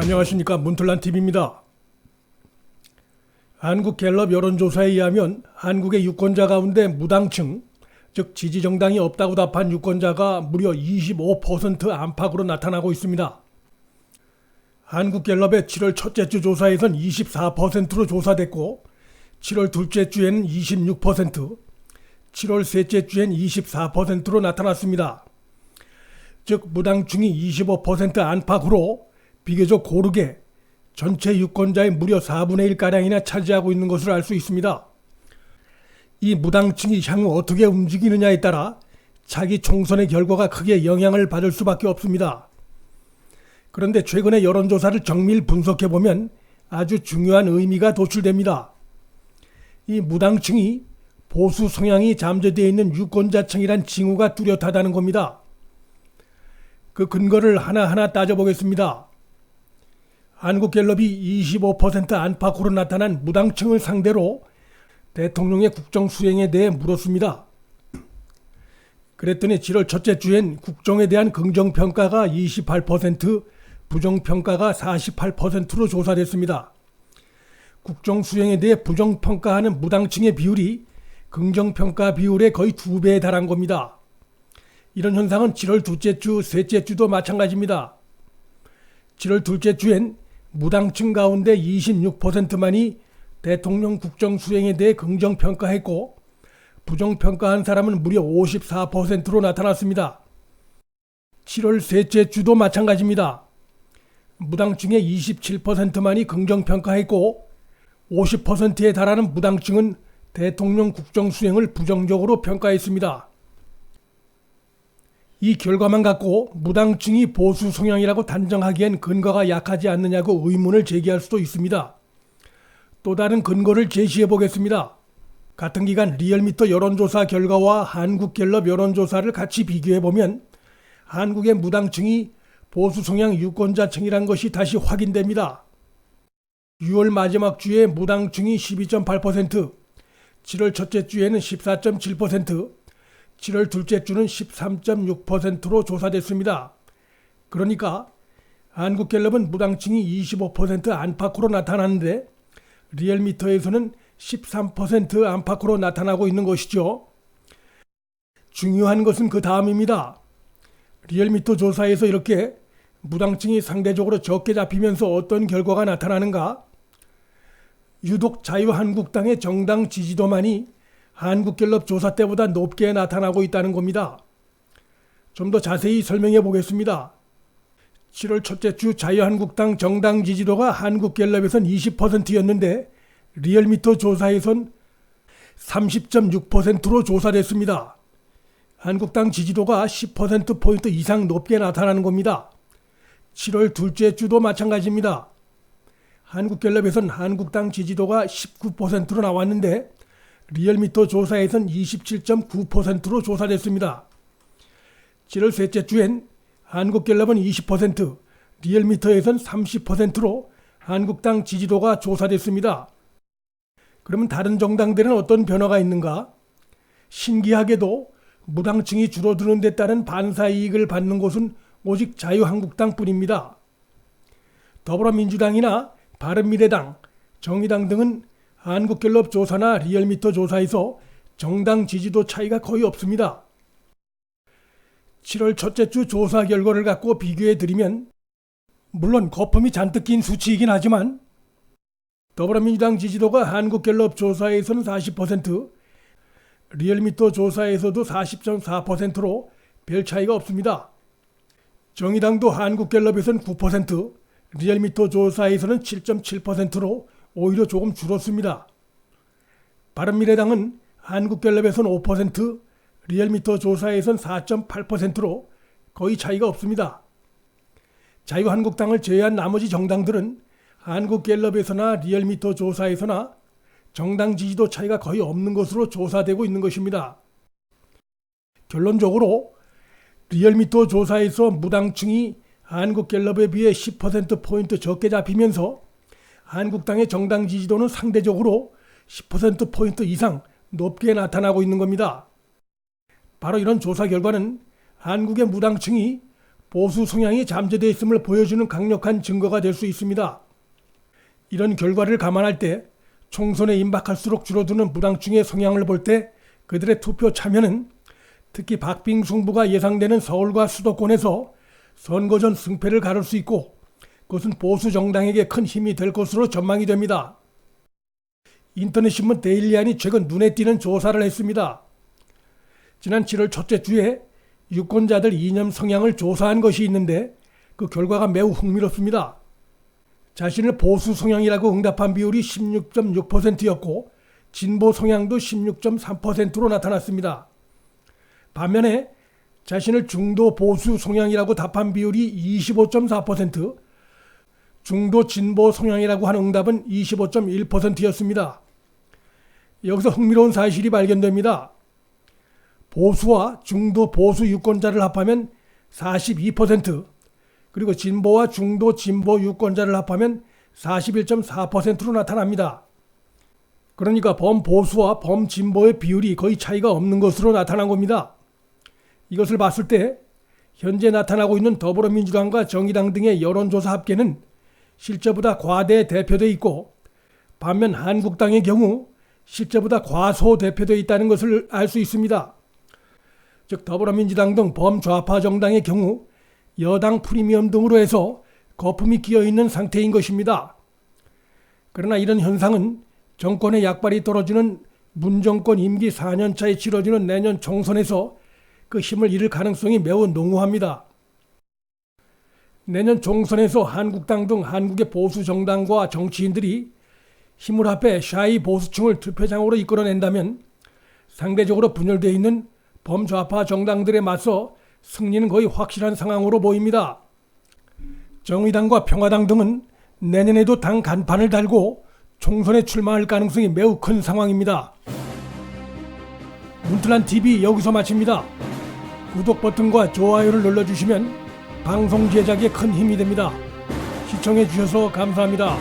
안녕하십니까, 문틀란TV입니다. 한국갤럽 여론조사에 의하면 한국의 유권자 가운데 무당층, 즉 지지정당이 없다고 답한 유권자가 무려 25% 안팎으로 나타나고 있습니다. 한국갤럽의 7월 첫째 주 조사에선 24%로 조사됐고 7월 둘째 주에는 26%, 7월 셋째 주엔 24%로 나타났습니다. 즉 무당층이 25% 안팎으로 비교적 고르게 전체 유권자의 무려 4분의 1가량이나 차지하고 있는 것을 알 수 있습니다. 이 무당층이 향후 어떻게 움직이느냐에 따라 차기 총선의 결과가 크게 영향을 받을 수밖에 없습니다. 그런데 최근의 여론조사를 정밀 분석해보면 아주 중요한 의미가 도출됩니다. 이 무당층이 보수 성향이 잠재되어 있는 유권자층이란 징후가 뚜렷하다는 겁니다. 그 근거를 하나하나 따져보겠습니다. 한국갤럽이 25% 안팎으로 나타난 무당층을 상대로 대통령의 국정 수행에 대해 물었습니다. 그랬더니 7월 첫째 주엔 국정에 대한 긍정평가가 28%, 부정평가가 48%로 조사됐습니다. 국정 수행에 대해 부정평가하는 무당층의 비율이 긍정평가 비율의 거의 2배에 달한 겁니다. 이런 현상은 7월 둘째 주, 셋째 주도 마찬가지입니다. 7월 둘째 주엔 무당층 가운데 26%만이 대통령 국정 수행에 대해 긍정평가했고 부정평가한 사람은 무려 54%로 나타났습니다. 7월 셋째 주도 마찬가지입니다. 무당층의 27%만이 긍정평가했고 50%에 달하는 무당층은 대통령 국정 수행을 부정적으로 평가했습니다. 이 결과만 갖고 무당층이 보수 성향이라고 단정하기엔 근거가 약하지 않느냐고 의문을 제기할 수도 있습니다. 또 다른 근거를 제시해 보겠습니다. 같은 기간 리얼미터 여론조사 결과와 한국갤럽 여론조사를 같이 비교해 보면 한국의 무당층이 보수 성향 유권자층이란 것이 다시 확인됩니다. 6월 마지막 주에 무당층이 12.8%, 7월 첫째 주에는 14.7%, 7월 둘째 주는 13.6%로 조사됐습니다. 그러니까 한국갤럽은 무당층이 25% 안팎으로 나타나는데 리얼미터에서는 13% 안팎으로 나타나고 있는 것이죠. 중요한 것은 그 다음입니다. 리얼미터 조사에서 이렇게 무당층이 상대적으로 적게 잡히면서 어떤 결과가 나타나는가? 유독 자유한국당의 정당 지지도만이 한국갤럽 조사 때보다 높게 나타나고 있다는 겁니다. 좀 더 자세히 설명해 보겠습니다. 7월 첫째 주 자유한국당 정당 지지도가 한국갤럽에선 20%였는데 리얼미터 조사에선 30.6%로 조사됐습니다. 한국당 지지도가 10%포인트 이상 높게 나타나는 겁니다. 7월 둘째 주도 마찬가지입니다. 한국갤럽에선 한국당 지지도가 19%로 나왔는데 리얼미터 조사에선 27.9%로 조사됐습니다. 7월 셋째 주엔 한국갤럽은 20%, 리얼미터에선 30%로 한국당 지지도가 조사됐습니다. 그러면 다른 정당들은 어떤 변화가 있는가? 신기하게도 무당층이 줄어드는 데 따른 반사이익을 받는 곳은 오직 자유한국당뿐입니다. 더불어민주당이나 바른미래당, 정의당 등은 한국갤럽 조사나 리얼미터 조사에서 정당 지지도 차이가 거의 없습니다. 7월 첫째 주 조사 결과를 갖고 비교해 드리면 물론 거품이 잔뜩 낀 수치이긴 하지만 더불어민주당 지지도가 한국갤럽 조사에서는 40%, 리얼미터 조사에서도 40.4%로 별 차이가 없습니다. 정의당도 한국갤럽에서는 9%, 리얼미터 조사에서는 7.7%로 오히려 조금 줄었습니다. 바른미래당은 한국갤럽에선 5%, 리얼미터 조사에선 4.8%로 거의 차이가 없습니다. 자유한국당을 제외한 나머지 정당들은 한국갤럽에서나 리얼미터 조사에서나 정당 지지도 차이가 거의 없는 것으로 조사되고 있는 것입니다. 결론적으로 리얼미터 조사에서 무당층이 한국갤럽에 비해 10%포인트 적게 잡히면서 한국당의 정당 지지도는 상대적으로 10%포인트 이상 높게 나타나고 있는 겁니다. 바로 이런 조사 결과는 한국의 무당층이 보수 성향이 잠재되어 있음을 보여주는 강력한 증거가 될 수 있습니다. 이런 결과를 감안할 때 총선에 임박할수록 줄어드는 무당층의 성향을 볼 때 그들의 투표 참여는 특히 박빙 승부가 예상되는 서울과 수도권에서 선거 전 승패를 가를 수 있고 그것은 보수 정당에게 큰 힘이 될 것으로 전망이 됩니다. 인터넷신문 데일리안이 최근 눈에 띄는 조사를 했습니다. 지난 7월 첫째 주에 유권자들 이념 성향을 조사한 것이 있는데 그 결과가 매우 흥미롭습니다. 자신을 보수 성향이라고 응답한 비율이 16.6%였고 진보 성향도 16.3%로 나타났습니다. 반면에 자신을 중도 보수 성향이라고 답한 비율이 25.4%, 중도 진보 성향이라고 한 응답은 25.1%였습니다. 여기서 흥미로운 사실이 발견됩니다. 보수와 중도 보수 유권자를 합하면 42%, 그리고 진보와 중도 진보 유권자를 합하면 41.4%로 나타납니다. 그러니까 범보수와 범진보의 비율이 거의 차이가 없는 것으로 나타난 겁니다. 이것을 봤을 때 현재 나타나고 있는 더불어민주당과 정의당 등의 여론조사 합계는 실제보다 과대 대표되어 있고 반면 한국당의 경우 실제보다 과소 대표되어 있다는 것을 알 수 있습니다. 즉 더불어민주당 등 범좌파 정당의 경우 여당 프리미엄 등으로 해서 거품이 끼어있는 상태인 것입니다. 그러나 이런 현상은 정권의 약발이 떨어지는 문정권 임기 4년차에 치러지는 내년 총선에서 그 힘을 잃을 가능성이 매우 농후합니다. 내년 총선에서 한국당 등 한국의 보수 정당과 정치인들이 힘을 합해 샤이 보수층을 투표장으로 이끌어낸다면 상대적으로 분열되어 있는 범좌파 정당들에 맞서 승리는 거의 확실한 상황으로 보입니다. 정의당과 평화당 등은 내년에도 당 간판을 달고 총선에 출마할 가능성이 매우 큰 상황입니다. 문틀란TV 여기서 마칩니다. 구독 버튼과 좋아요를 눌러주시면 방송 제작에 큰 힘이 됩니다. 시청해 주셔서 감사합니다.